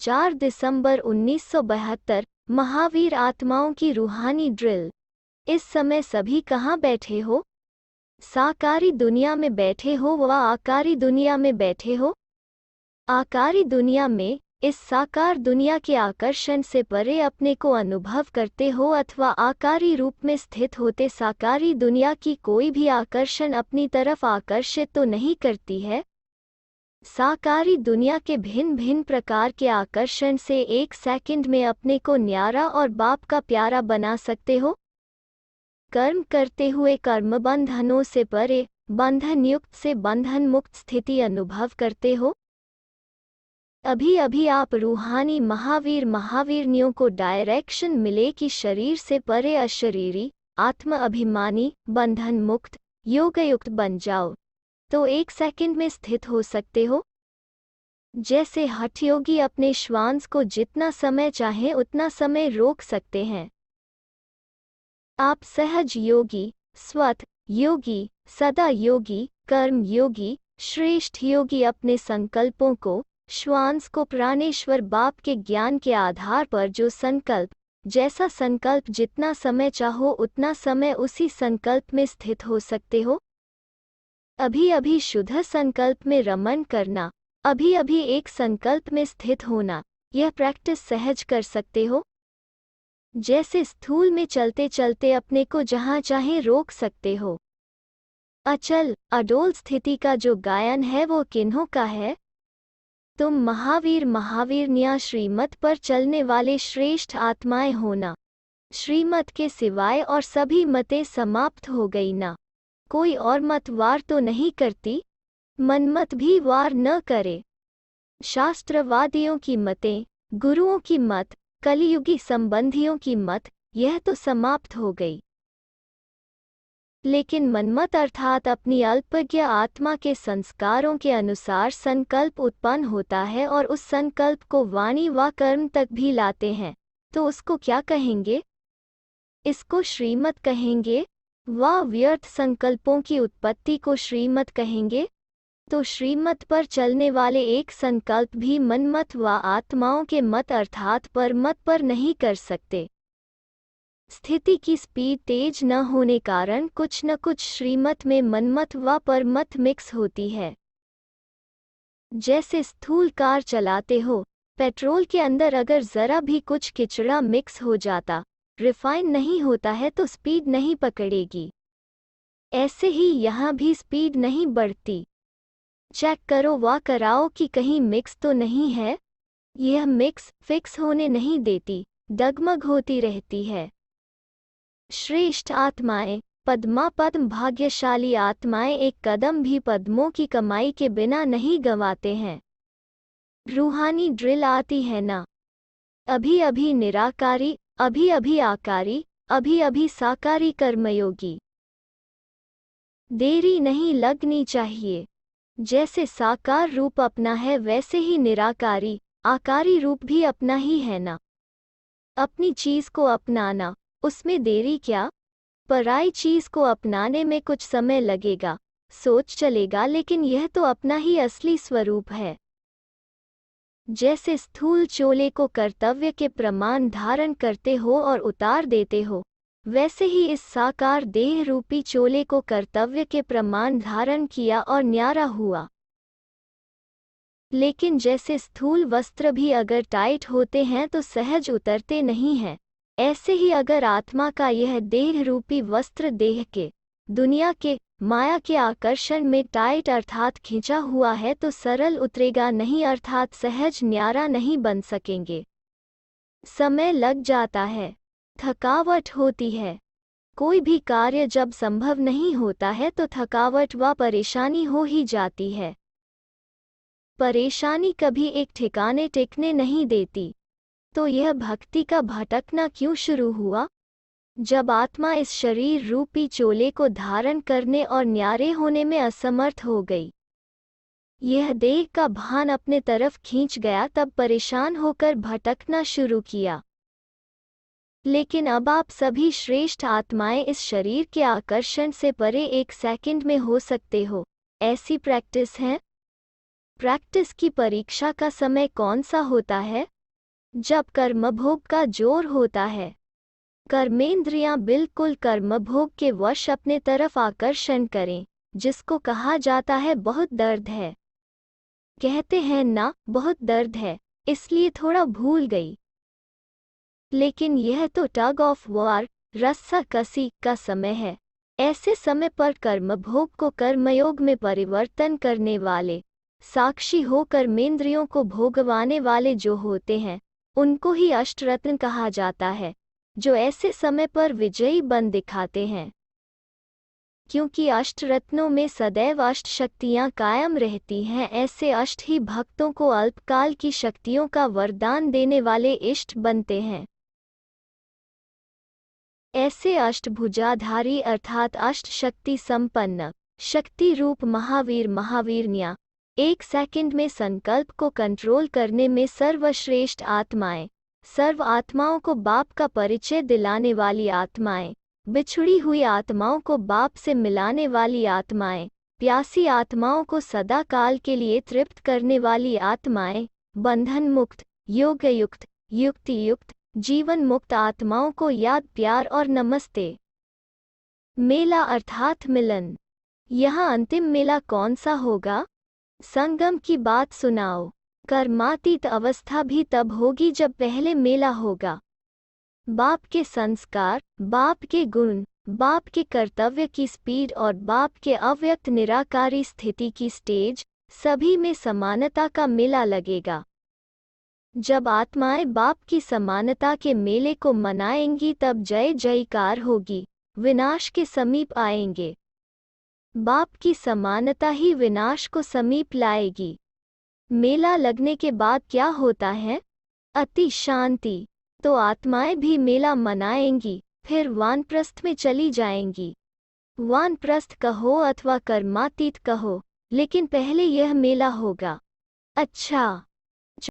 4 दिसंबर 1972 महावीर आत्माओं की रूहानी ड्रिल। इस समय सभी कहाँ बैठे हो? साकारी दुनिया में बैठे हो व आकारी दुनिया में बैठे हो? आकारी दुनिया में इस साकार दुनिया के आकर्षण से परे अपने को अनुभव करते हो अथवा आकारी रूप में स्थित होते साकारी दुनिया की कोई भी आकर्षण अपनी तरफ आकर्षित तो नहीं करती है। साकारी दुनिया के भिन्न भिन्न प्रकार के आकर्षण से 1 सेकंड में अपने को न्यारा और बाप का प्यारा बना सकते हो। कर्म करते हुए कर्म बंधनों से परे बंधन युक्त से बंधन मुक्त स्थिति अनुभव करते हो। अभी अभी आप रूहानी महावीरनियों को डायरेक्शन मिले कि शरीर से परे अशरीरी आत्म अभिमानी बंधन मुक्त योगयुक्त बन जाओ, तो 1 सेकंड में स्थित हो सकते हो। जैसे हठयोगी अपने श्वास को जितना समय चाहे उतना समय रोक सकते हैं। आप सहज योगी, स्वत योगी, सदा योगी, कर्म योगी, श्रेष्ठ योगी अपने संकल्पों को, श्वास को प्राणेश्वर बाप के ज्ञान के आधार पर जो संकल्प, जैसा संकल्प जितना समय चाहो उतना समय उसी संकल्प में स्थित हो सकते हो। अभी अभी शुद्ध संकल्प में रमन करना, अभी अभी एक संकल्प में स्थित होना, यह प्रैक्टिस सहज कर सकते हो। जैसे स्थूल में चलते चलते अपने को जहाँ चाहे रोक सकते हो। अचल अडोल स्थिति का जो गायन है वो किन्हों का है? तुम महावीरनिया श्रीमत पर चलने वाले श्रेष्ठ आत्माएं होना। श्रीमत के सिवाय और सभी मतें समाप्त हो गई ना। कोई और मत वार तो नहीं करती, मनमत भी वार न करे। शास्त्रवादियों की मतें, गुरुओं की मत, कलियुगी संबंधियों की मत, यह तो समाप्त हो गई। लेकिन मनमत अर्थात अपनी अल्पज्ञ आत्मा के संस्कारों के अनुसार संकल्प उत्पन्न होता है और उस संकल्प को वाणी व कर्म तक भी लाते हैं, तो उसको क्या कहेंगे? इसको श्रीमत कहेंगे। व व्यर्थ संकल्पों की उत्पत्ति को श्रीमत कहेंगे। तो श्रीमत पर चलने वाले एक संकल्प भी मनमत व आत्माओं के मत अर्थात परमत पर नहीं कर सकते। स्थिति की स्पीड तेज न होने कारण कुछ न कुछ श्रीमत में मनमत व परमत मिक्स होती है। जैसे स्थूल कार चलाते हो, पेट्रोल के अंदर अगर जरा भी कुछ किचड़ा मिक्स हो जाता, रिफाइन नहीं होता है तो स्पीड नहीं पकड़ेगी। ऐसे ही यहाँ भी स्पीड नहीं बढ़ती। चेक करो व कराओ कि कहीं मिक्स तो नहीं है। यह मिक्स फिक्स होने नहीं देती, डगमग होती रहती है। श्रेष्ठ आत्माएं, पद्म भाग्यशाली आत्माएं एक कदम भी पद्मों की कमाई के बिना नहीं गंवाते हैं। रूहानी ड्रिल आती है ना। अभी अभी निराकारी, अभी अभी आकारी, अभी अभी साकारी कर्मयोगी। देरी नहीं लगनी चाहिए। जैसे साकार रूप अपना है वैसे ही निराकारी आकारी रूप भी अपना ही है ना। अपनी चीज को अपनाना, उसमें देरी क्या? पराई चीज को अपनाने में कुछ समय लगेगा, सोच चलेगा, लेकिन यह तो अपना ही असली स्वरूप है। जैसे स्थूल चोले को कर्तव्य के प्रमाण धारण करते हो और उतार देते हो, वैसे ही इस साकार देह रूपी चोले को कर्तव्य के प्रमाण धारण किया और न्यारा हुआ। लेकिन जैसे स्थूल वस्त्र भी अगर टाइट होते हैं तो सहज उतरते नहीं हैं, ऐसे ही अगर आत्मा का यह देह रूपी वस्त्र देह के, दुनिया के, माया के आकर्षण में टाइट अर्थात खिंचा हुआ है तो सरल उतरेगा नहीं अर्थात सहज न्यारा नहीं बन सकेंगे। समय लग जाता है, थकावट होती है। कोई भी कार्य जब संभव नहीं होता है तो थकावट व परेशानी हो ही जाती है। परेशानी कभी एक ठिकाने टिकने नहीं देती। तो यह भक्ति का भटकना क्यों शुरू हुआ? जब आत्मा इस शरीर रूपी चोले को धारण करने और न्यारे होने में असमर्थ हो गई, यह देह का भान अपने तरफ खींच गया, तब परेशान होकर भटकना शुरू किया। लेकिन अब आप सभी श्रेष्ठ आत्माएं इस शरीर के आकर्षण से परे 1 सेकंड में हो सकते हो। ऐसी प्रैक्टिस है। प्रैक्टिस की परीक्षा का समय कौन सा होता है? जब कर्मभोग का जोर होता है, कर्मेंद्रियां बिल्कुल कर्मभोग के वश अपने तरफ आकर्षण करें, जिसको कहा जाता है बहुत दर्द है। कहते हैं ना बहुत दर्द है, इसलिए थोड़ा भूल गई। लेकिन यह तो टग ऑफ वॉर, रस्साकसी का समय है। ऐसे समय पर कर्मभोग को कर्मयोग में परिवर्तन करने वाले, साक्षी हो कर्मेंद्रियों को भोगवाने वाले जो होते हैं, उनको ही अष्टरत्न कहा जाता है, जो ऐसे समय पर विजयी बन दिखाते हैं। क्योंकि अष्टरत्नों में सदैव अष्ट शक्तियां कायम रहती हैं, ऐसे अष्ट ही भक्तों को अल्पकाल की शक्तियों का वरदान देने वाले इष्ट बनते हैं। ऐसे अष्टभुजाधारी अर्थात अष्ट शक्ति संपन्न, शक्ति रूप महावीर महावीरनियां, एक सेकंड में संकल्प को कंट्रोल करने में सर्वश्रेष्ठ आत्माएं, सर्व आत्माओं को बाप का परिचय दिलाने वाली आत्माएं, बिछुड़ी हुई आत्माओं को बाप से मिलाने वाली आत्माएं, प्यासी आत्माओं को सदा काल के लिए तृप्त करने वाली आत्माएं, बंधन मुक्त, योग युक्त, युक्ति युक्त, जीवन मुक्त आत्माओं को याद प्यार और नमस्ते। मेला अर्थात मिलन। यहाँ अंतिम मेला कौन सा होगा? संगम की बात सुनाओ। कर्मातीत अवस्था भी तब होगी जब पहले मेला होगा। बाप के संस्कार, बाप के गुण, बाप के कर्तव्य की स्पीड और बाप के अव्यक्त निराकारी स्थिति की स्टेज, सभी में समानता का मेला लगेगा। जब आत्माएं बाप की समानता के मेले को मनाएंगी तब जय जयकार होगी, विनाश के समीप आएंगे। बाप की समानता ही विनाश को समीप लाएगी। मेला लगने के बाद क्या होता है? अति शांति। तो आत्माएं भी मेला मनाएंगी, फिर वानप्रस्थ में चली जाएंगी। वानप्रस्थ कहो अथवा कर्मातीत कहो, लेकिन पहले यह मेला होगा। अच्छा।